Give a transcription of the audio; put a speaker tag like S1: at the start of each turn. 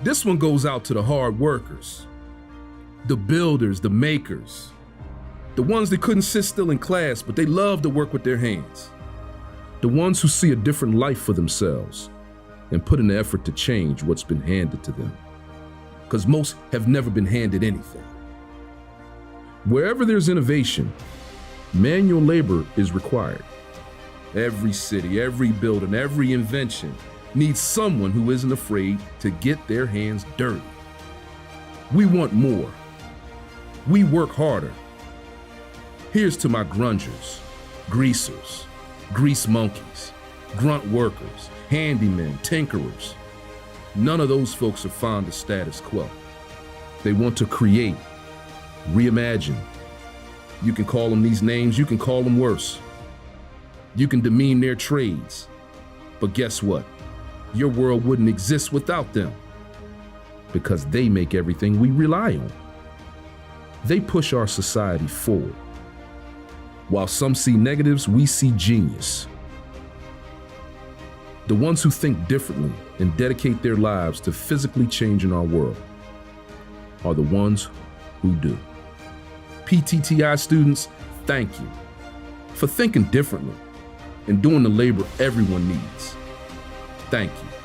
S1: This one goes out to the hard workers, the builders, the makers, the ones that couldn't sit still in class, but they love to work with their hands. The ones who see a different life for themselves and put in the effort to change what's been handed to them. Because most have never been handed anything. Wherever there's innovation, manual labor is required. Every city, every building, every invention needs someone who isn't afraid to get their hands dirty. We want more. We work harder. Here's to my grungers, greasers, grease monkeys, grunt workers, handymen, tinkerers. None of those folks are fond of status quo. They want to create, reimagine. You can call them these names, you can call them worse. You can demean their trades. But guess what? Your world wouldn't exist without them, because they make everything we rely on. They push our society forward. While some see negatives, we see genius. The ones who think differently and dedicate their lives to physically changing our world are the ones who do. PTTI students, thank you for thinking differently and doing the labor everyone needs. Thank you.